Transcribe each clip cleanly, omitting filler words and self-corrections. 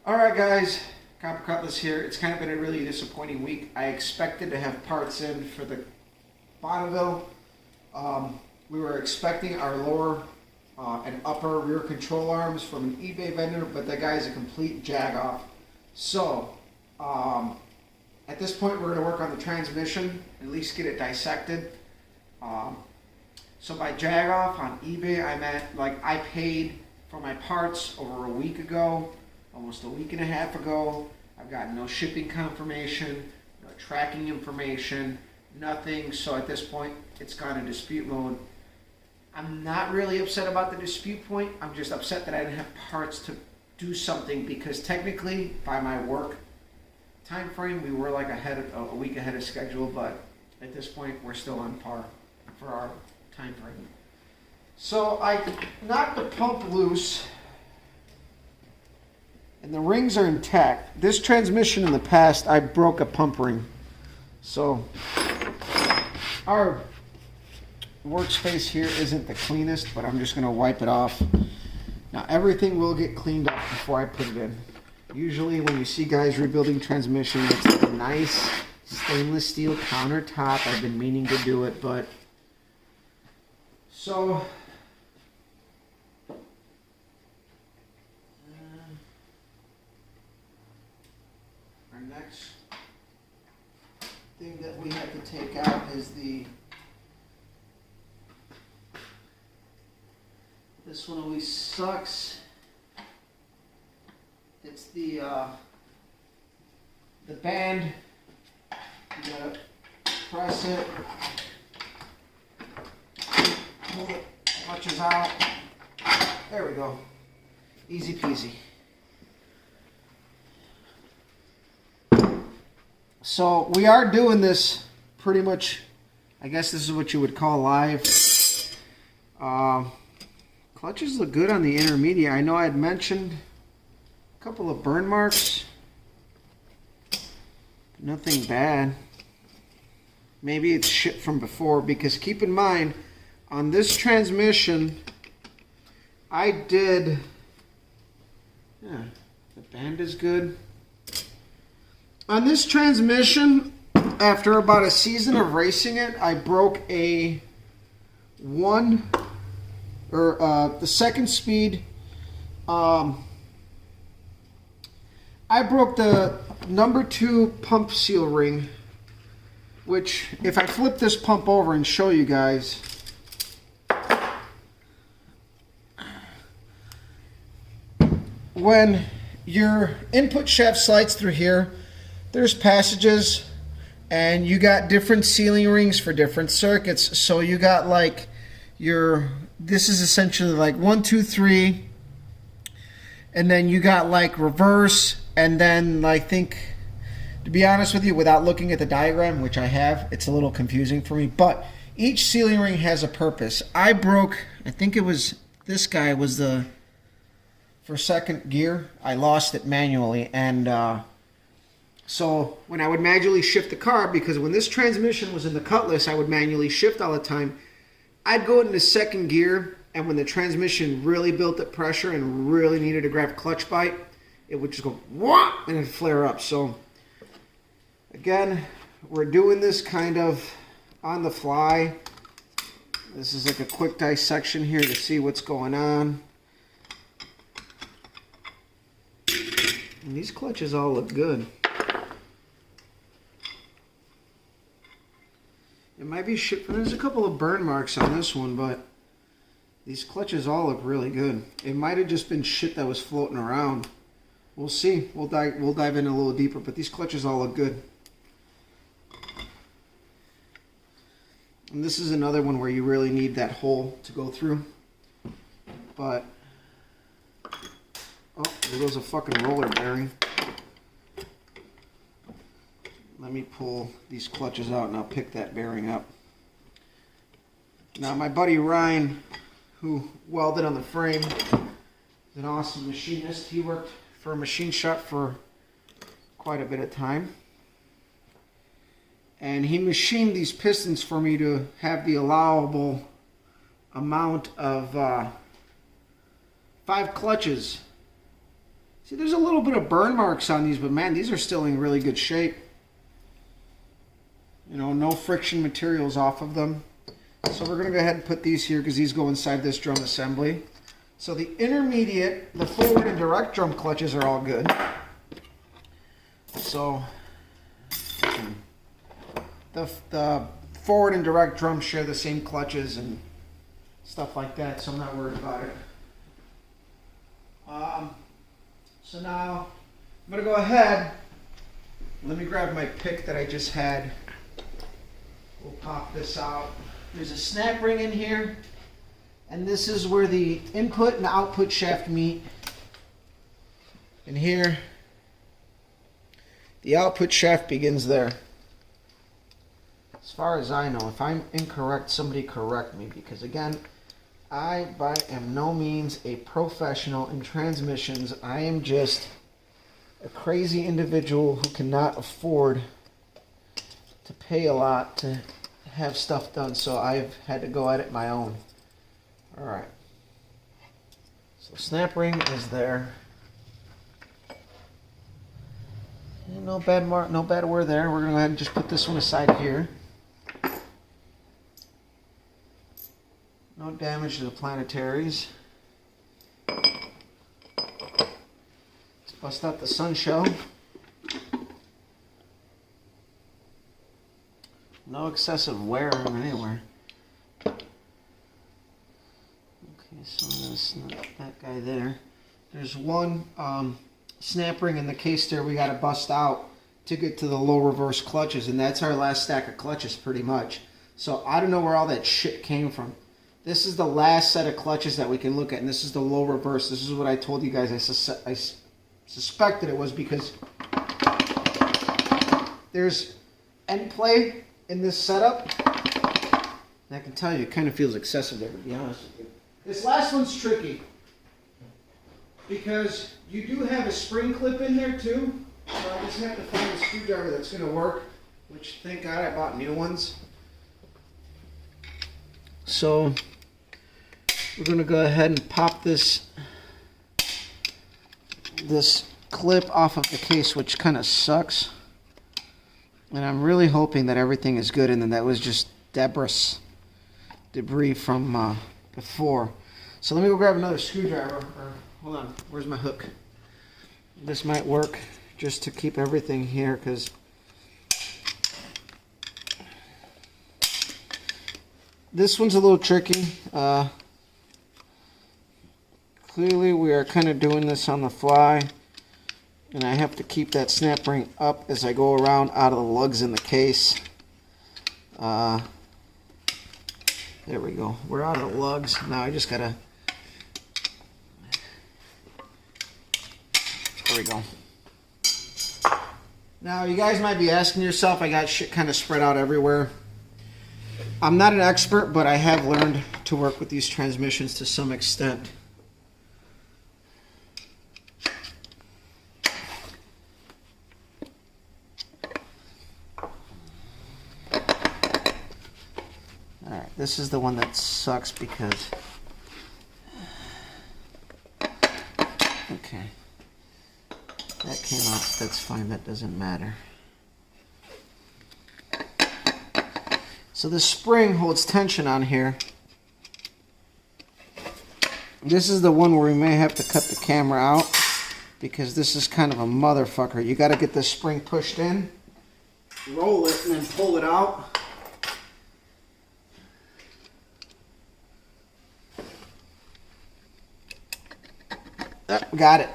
Alright guys, Copper Cutlass here. It's kind of been a really disappointing week. I expected to have parts in for the Bonneville. We were expecting our lower and upper rear control arms from an eBay vendor, but that guy's a complete jag-off. So, at this point we're going to work on the transmission, at least get it dissected. So by jag-off on eBay, I meant like I paid for my parts over a week ago. Almost a week and a half ago. I've got no shipping confirmation, no tracking information, nothing. So at this point, it's gone to dispute mode. I'm not really upset about the dispute point. I'm just upset that I didn't have parts to do something, because technically, by my work time frame, we were like a week ahead of schedule. But at this point, we're still on par for our time frame. So I knocked the pump loose. And the rings are intact. This transmission in the past, I broke a pump ring. So our workspace here isn't the cleanest, but I'm just going to wipe it off. Now everything will get cleaned up before I put it in. Usually when you see guys rebuilding transmission, it's like a nice stainless steel countertop. I've been meaning to do it, but so our next thing that we have to take out is this one always sucks. It's the band. You gotta press it, pull it, clutches out. There we go. Easy peasy. So we are doing this pretty much, I guess this is what you would call live. Clutches look good on the intermediate. I know I had mentioned a couple of burn marks. Nothing bad. Maybe it's shit from before, because keep in mind, on this transmission, I did, yeah, the band is good. On this transmission, after about a season of racing it, I broke the second speed. I broke the number 2 pump seal ring, which if I flip this pump over and show you guys, when your input shaft slides through here, there's passages, and you got different sealing rings for different circuits. So you got like this is essentially like 1, 2, 3, and then you got like reverse, and then I think, to be honest with you, without looking at the diagram, which I have, it's a little confusing for me, but each sealing ring has a purpose. I broke, I think it was, this guy was for second gear. I lost it manually, and so when I would manually shift the car, because when this transmission was in the Cutlass, I would manually shift all the time, I'd go into second gear, and when the transmission really built up pressure and really needed to grab clutch bite, it would just go wah, and it'd flare up. So again, we're doing this kind of on the fly. This is like a quick dissection here to see what's going on. And these clutches all look good. It might be shit. There's a couple of burn marks on this one, but these clutches all look really good. It might have just been shit that was floating around. We'll see. We'll dive in a little deeper, but these clutches all look good. And this is another one where you really need that hole to go through. But oh, there goes a fucking roller bearing. Let me pull these clutches out and I'll pick that bearing up. Now my buddy Ryan, who welded on the frame, is an awesome machinist. He worked for a machine shop for quite a bit of time. And he machined these pistons for me to have the allowable amount of 5 clutches See, there's a little bit of burn marks on these, but man, these are still in really good shape. You know, no friction materials off of them. So we're going to go ahead and put these here because these go inside this drum assembly. So the intermediate, the forward and direct drum clutches are all good. So the forward and direct drums share the same clutches and stuff like that, so I'm not worried about it. So now I'm going to go ahead. Let me grab my pick that I just had. We'll pop this out. There's a snap ring in here, and this is where the input and output shaft meet. And here, the output shaft begins there. As far as I know, if I'm incorrect, somebody correct me, because again, I by am no means a professional in transmissions. I am just a crazy individual who cannot afford to pay a lot to have stuff done, so I've had to go at it my own. Alright. So snap ring is there. And no bad mark, no bad word there. We're gonna go ahead and just put this one aside here. No damage to the planetaries. Let's bust out the sun shell. No excessive wear anywhere. Okay, so I'm going to snap that guy there. There's one snap ring in the case there we got to bust out to get to the low reverse clutches, and that's our last stack of clutches pretty much. So I don't know where all that shit came from. This is the last set of clutches that we can look at, and this is the low reverse. This is what I told you guys. I suspected it was because there's end play in this setup. And I can tell you, it kind of feels excessive there, to be honest with you. This last one's tricky because you do have a spring clip in there too. So I just have to find a screwdriver that's going to work, which thank God I bought new ones. So we're going to go ahead and pop this clip off of the case, which kind of sucks. And I'm really hoping that everything is good and then that was just debris from before. So let me go grab another screwdriver. Hold on, where's my hook? This might work just to keep everything here, because this one's a little tricky. Clearly we are kind of doing this on the fly, and I have to keep that snap ring up as I go around out of the lugs in the case. There we go. We're out of the lugs. Now I just gotta... There we go. Now you guys might be asking yourself, I got shit kind of spread out everywhere. I'm not an expert, but I have learned to work with these transmissions to some extent. Alright, this is the one that sucks because... Okay. That came off, that's fine, that doesn't matter. So this spring holds tension on here. This is the one where we may have to cut the camera out because this is kind of a motherfucker. You got to get this spring pushed in, roll it, and then pull it out. Got it.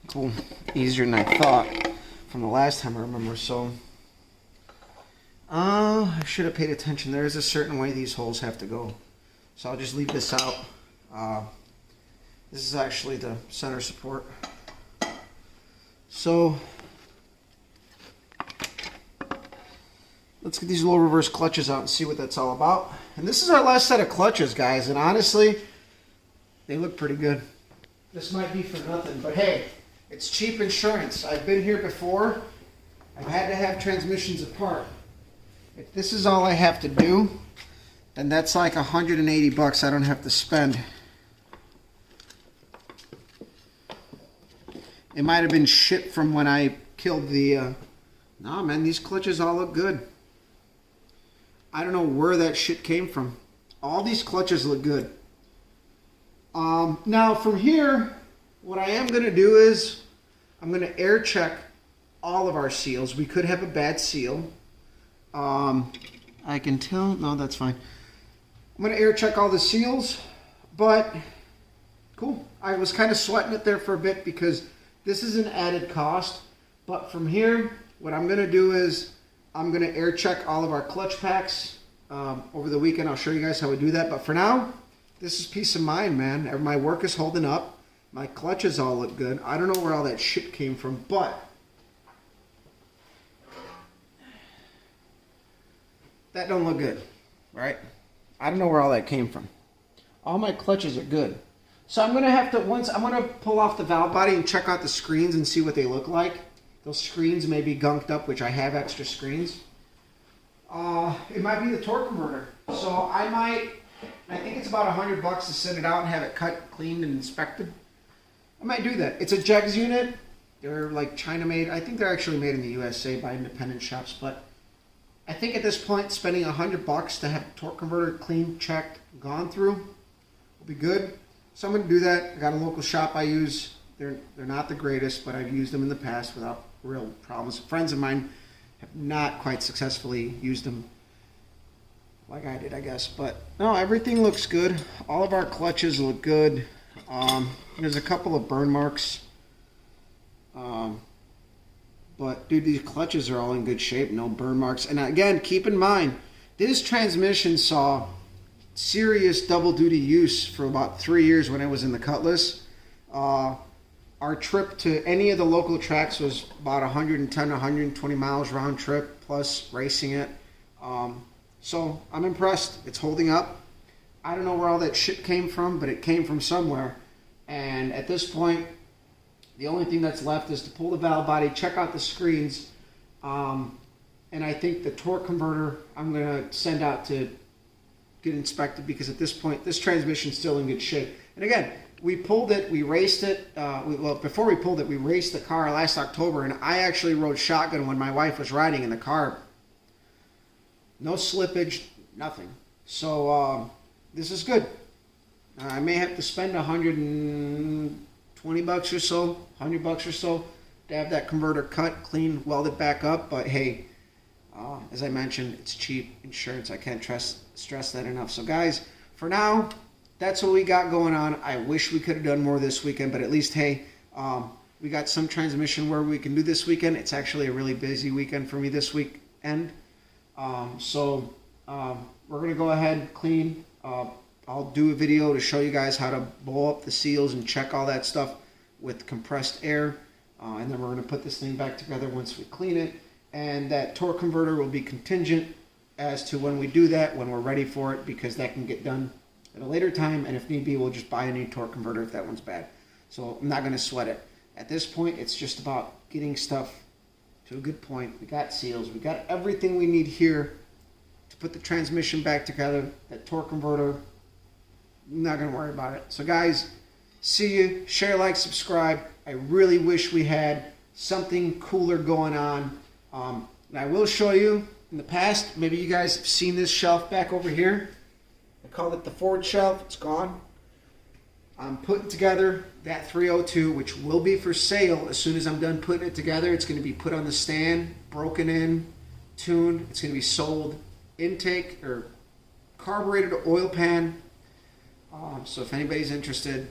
Cool. Easier than I thought from the last time I remember. So I should have paid attention. There is a certain way these holes have to go. So I'll just leave this out. This is actually the center support. So let's get these low reverse clutches out and see what that's all about. And this is our last set of clutches, guys. And honestly, they look pretty good. This might be for nothing, but hey, it's cheap insurance. I've been here before. I've had to have transmissions apart. If this is all I have to do, then that's like 180 bucks I don't have to spend. It might have been shit from when I killed the... Nah, man, these clutches all look good. I don't know where that shit came from. All these clutches look good. Now, from here, what I am going to do is I'm going to air check all of our seals. We could have a bad seal. I can tell. No, that's fine. I'm going to air check all the seals, but cool. I was kind of sweating it there for a bit because this is an added cost. But from here, what I'm going to do is I'm going to air check all of our clutch packs over the weekend. I'll show you guys how we do that. But for now, this is peace of mind, man. My work is holding up. My clutches all look good. I don't know where all that shit came from, but that don't look good, right? I don't know where all that came from. All my clutches are good. So I'm going to have to, I'm going to pull off the valve body and check out the screens and see what they look like. Those screens may be gunked up, which I have extra screens. It might be the torque converter. So I think it's about $100 to send it out and have it cut, cleaned, and inspected. I might do that. It's a Jegs unit. They're like China made. I think they're actually made in the USA by independent shops, but I think at this point, spending $100 to have a torque converter cleaned, checked, gone through will be good. So I'm going to do that. I got a local shop I use. They're not the greatest, but I've used them in the past without real problems. Friends of mine have not quite successfully used them like I did, I guess. But no, everything looks good. All of our clutches look good. There's a couple of burn marks. But dude, these clutches are all in good shape. No burn marks. And again, keep in mind, this transmission saw serious double duty use for about 3 years when I was in the Cutlass. Our trip to any of the local tracks was about 110, 120 miles round trip, plus racing it. So I'm impressed. It's holding up. I don't know where all that shit came from, but it came from somewhere. And at this point, the only thing that's left is to pull the valve body, check out the screens, and I think the torque converter I'm going to send out to get inspected because at this point, this transmission's still in good shape. And again, we pulled it, we raced it, well, before we pulled it, we raced the car last October, and I actually rode shotgun when my wife was riding in the car. No slippage, nothing. So this is good. I may have to spend $120 or so, $100 or so to have that converter cut, clean, welded back up. But hey, as I mentioned, it's cheap insurance. I can't stress that enough. So guys, for now, that's what we got going on. I wish we could have done more this weekend, but at least, hey, we got some transmission where we can do this weekend. It's actually a really busy weekend for me this weekend. So we're going to go ahead and clean. I'll do a video to show you guys how to blow up the seals and check all that stuff with compressed air. And then we're going to put this thing back together once we clean it. And that torque converter will be contingent as to when we do that, when we're ready for it, because that can get done at a later time. And if need be, we'll just buy a new torque converter if that one's bad. So I'm not going to sweat it. At this point, it's just about getting stuff to a good point. We got seals. We got everything we need here to put the transmission back together. That torque converter, I'm not going to worry about it. So guys, see you. Share, like, subscribe. I really wish we had something cooler going on. And I will show you in the past, maybe you guys have seen this shelf back over here. I called it the Ford shelf. It's gone. I'm putting together that 302, which will be for sale as soon as I'm done putting it together. It's going to be put on the stand, broken in, tuned. It's going to be sold intake or carbureted oil pan. So if anybody's interested,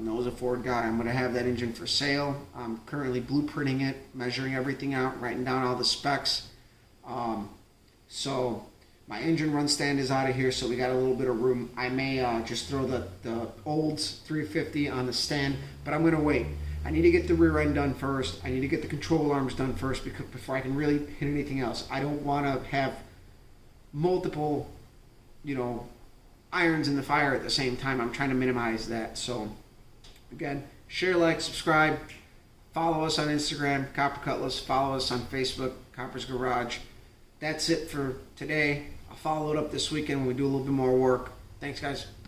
knows a Ford guy, I'm going to have that engine for sale. I'm currently blueprinting it, measuring everything out, writing down all the specs. So my engine run stand is out of here, so we got a little bit of room. I may just throw the old 350 on the stand, but I'm going to wait. I need to get the rear end done first. I need to get the control arms done first before I can really hit anything else. I don't want to have multiple, irons in the fire at the same time. I'm trying to minimize that. So again, share, like, subscribe, follow us on Instagram, Copper Cutlass, follow us on Facebook, Copper's Garage. That's it for today. I'll follow it up this weekend when we do a little bit more work. Thanks, guys.